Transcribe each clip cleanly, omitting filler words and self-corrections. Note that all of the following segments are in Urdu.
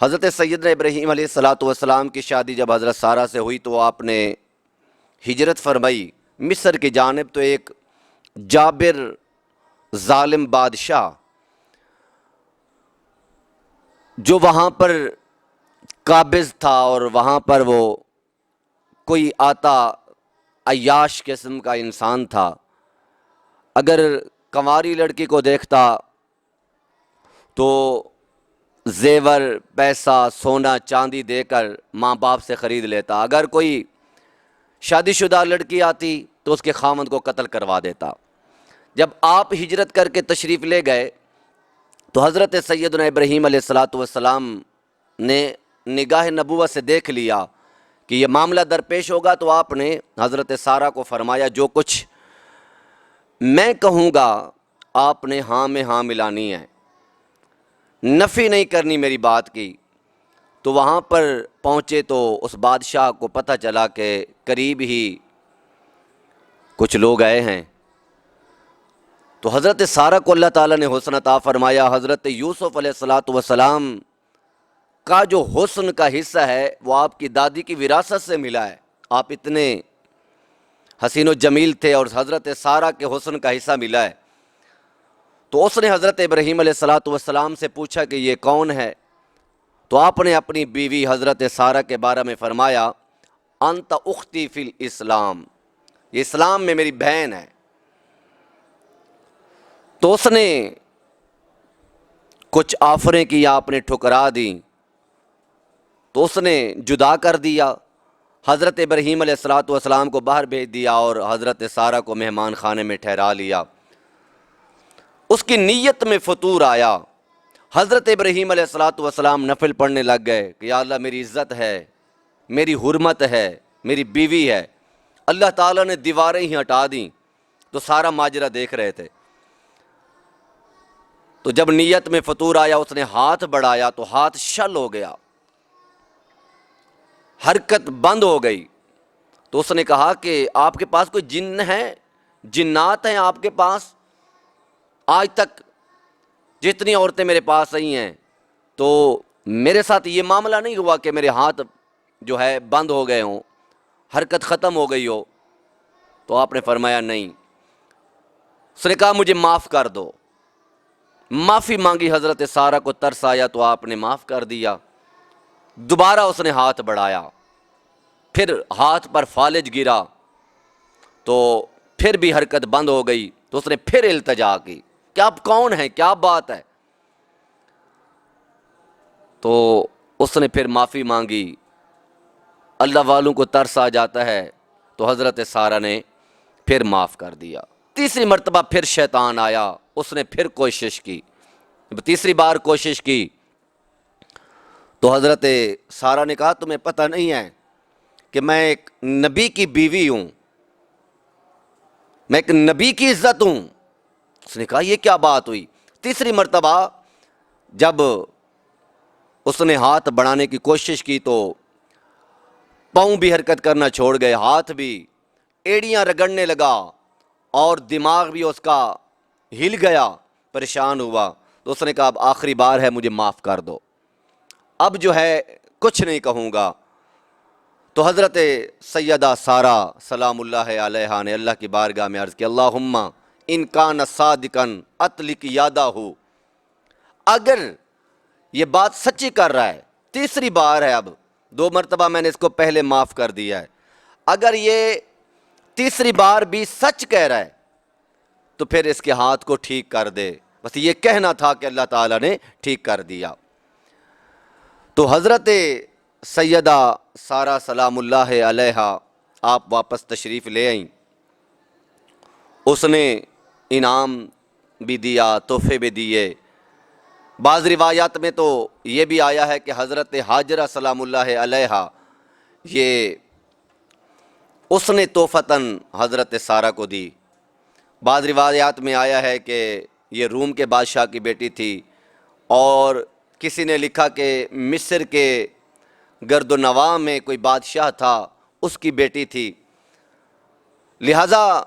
حضرت سیدنا ابراہیم علیہ الصلاۃ والسلام کی شادی جب حضرت سارہ سے ہوئی تو آپ نے ہجرت فرمائی مصر کی جانب۔ تو ایک جابر ظالم بادشاہ جو وہاں پر قابض تھا، اور وہاں پر وہ کوئی آتا عیاش قسم کا انسان تھا، اگر کنواری لڑکی کو دیکھتا تو زیور، پیسہ، سونا چاندی دے کر ماں باپ سے خرید لیتا، اگر کوئی شادی شدہ لڑکی آتی تو اس کے خاوند کو قتل کروا دیتا۔ جب آپ ہجرت کر کے تشریف لے گئے تو حضرت سیدنا ابراہیم علیہ الصلاۃ والسلام نے نگاہ نبوت سے دیکھ لیا کہ یہ معاملہ درپیش ہوگا، تو آپ نے حضرت سارہ کو فرمایا جو کچھ میں کہوں گا آپ نے ہاں میں ہاں ملانی ہے، نفی نہیں کرنی میری بات کی۔ تو وہاں پر پہنچے تو اس بادشاہ کو پتہ چلا کہ قریب ہی کچھ لوگ آئے ہیں، تو حضرت سارہ کو اللہ تعالیٰ نے حسن عطا فرمایا۔ حضرت یوسف علیہ الصلاۃ والسلام کا جو حسن کا حصہ ہے وہ آپ کی دادی کی وراثت سے ملا ہے، آپ اتنے حسین و جمیل تھے اور حضرت سارہ کے حسن کا حصہ ملا ہے۔ تو اس نے حضرت ابراہیم علیہ الصلاۃ والسلام سے پوچھا کہ یہ کون ہے؟ تو آپ نے اپنی بیوی حضرت سارہ کے بارے میں فرمایا انت اختی فی الاسلام، یہ اسلام میں میری بہن ہے۔ تو اس نے کچھ آفریں کی، آپ نے ٹھکرا دیں، تو اس نے جدا کر دیا۔ حضرت ابراہیم علیہ الصلاۃ والسلام کو باہر بھیج دیا اور حضرت سارہ کو مہمان خانے میں ٹھہرا لیا۔ اس کی نیت میں فطور آیا، حضرت ابراہیم علیہ الصلاۃ والسلام نفل پڑھنے لگ گئے کہ یا اللہ میری عزت ہے، میری حرمت ہے، میری بیوی ہے۔ اللہ تعالیٰ نے دیواریں ہی ہٹا دیں، تو سارا ماجرا دیکھ رہے تھے۔ تو جب نیت میں فطور آیا اس نے ہاتھ بڑھایا تو ہاتھ شل ہو گیا، حرکت بند ہو گئی۔ تو اس نے کہا کہ آپ کے پاس کوئی جن ہے، جنات ہیں آپ کے پاس؟ آج تک جتنی عورتیں میرے پاس آئی ہیں تو میرے ساتھ یہ معاملہ نہیں ہوا کہ میرے ہاتھ جو ہے بند ہو گئے ہوں، حرکت ختم ہو گئی ہو؟ تو آپ نے فرمایا نہیں۔ اس نے کہا مجھے معاف کر دو، معافی مانگی، حضرت سارہ کو ترس آیا تو آپ نے معاف کر دیا۔ دوبارہ اس نے ہاتھ بڑھایا، پھر ہاتھ پر فالج گرا تو پھر بھی حرکت بند ہو گئی۔ تو اس نے پھر التجا کی کہ آپ کون ہیں، کیا بات ہے؟ تو اس نے پھر معافی مانگی۔ اللہ والوں کو ترس آ جاتا ہے تو حضرت سارہ نے پھر معاف کر دیا۔ تیسری مرتبہ پھر شیطان آیا، اس نے پھر کوشش کی، تیسری بار کوشش کی تو حضرت سارہ نے کہا تمہیں پتہ نہیں ہے کہ میں ایک نبی کی بیوی ہوں، میں ایک نبی کی عزت ہوں۔ اس نے کہا یہ کیا بات ہوئی؟ تیسری مرتبہ جب اس نے ہاتھ بڑھانے کی کوشش کی تو پاؤں بھی حرکت کرنا چھوڑ گئے، ہاتھ بھی، ایڑیاں رگڑنے لگا اور دماغ بھی اس کا ہل گیا، پریشان ہوا۔ تو اس نے کہا اب آخری بار ہے، مجھے معاف کر دو، اب جو ہے کچھ نہیں کہوں گا۔ تو حضرت سیدہ سارہ سلام اللہ علیہا نے اللہ کی بارگاہ میں عرض کیا اللہم ان کان صادقا اطلق یادہ، اگر یہ بات سچی کر رہا ہے، تیسری بار ہے، اب 2 مرتبہ میں نے اس کو پہلے معاف کر دیا ہے، اگر یہ تیسری بار بھی سچ کہہ رہا ہے تو پھر اس کے ہاتھ کو ٹھیک کر دے۔ بس یہ کہنا تھا کہ اللہ تعالیٰ نے ٹھیک کر دیا۔ تو حضرت سیدہ سارہ سلام اللہ علیہا آپ واپس تشریف لے آئیں، اس نے انعام بھی دیا، تحفے بھی دیے۔ بعض روایات میں تو یہ بھی آیا ہے کہ حضرت ہاجرہ سلام اللہ علیہا یہ اس نے تحفتاً حضرت سارہ کو دی۔ بعض روایات میں آیا ہے کہ یہ روم کے بادشاہ کی بیٹی تھی، اور کسی نے لکھا کہ مصر کے گرد و نواح میں کوئی بادشاہ تھا، اس کی بیٹی تھی۔ لہٰذا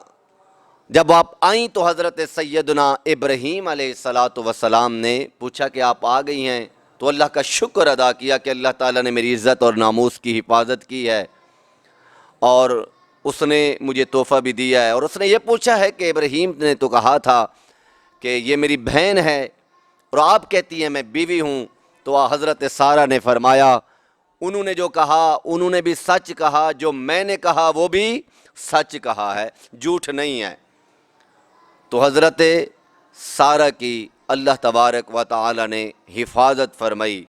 جب آپ آئیں تو حضرت سیدنا ابراہیم علیہ الصلاۃ والسلام نے پوچھا کہ آپ آ گئی ہیں؟ تو اللہ کا شکر ادا کیا کہ اللہ تعالیٰ نے میری عزت اور ناموس کی حفاظت کی ہے، اور اس نے مجھے تحفہ بھی دیا ہے۔ اور اس نے یہ پوچھا ہے کہ ابراہیم نے تو کہا تھا کہ یہ میری بہن ہے، اور آپ کہتی ہیں میں بیوی ہوں۔ تو حضرت سارہ نے فرمایا انہوں نے جو کہا انہوں نے بھی سچ کہا، جو میں نے کہا وہ بھی سچ کہا ہے، جھوٹ نہیں ہے۔ تو حضرت سارہ کی اللہ تبارک و تعالی نے حفاظت فرمائی۔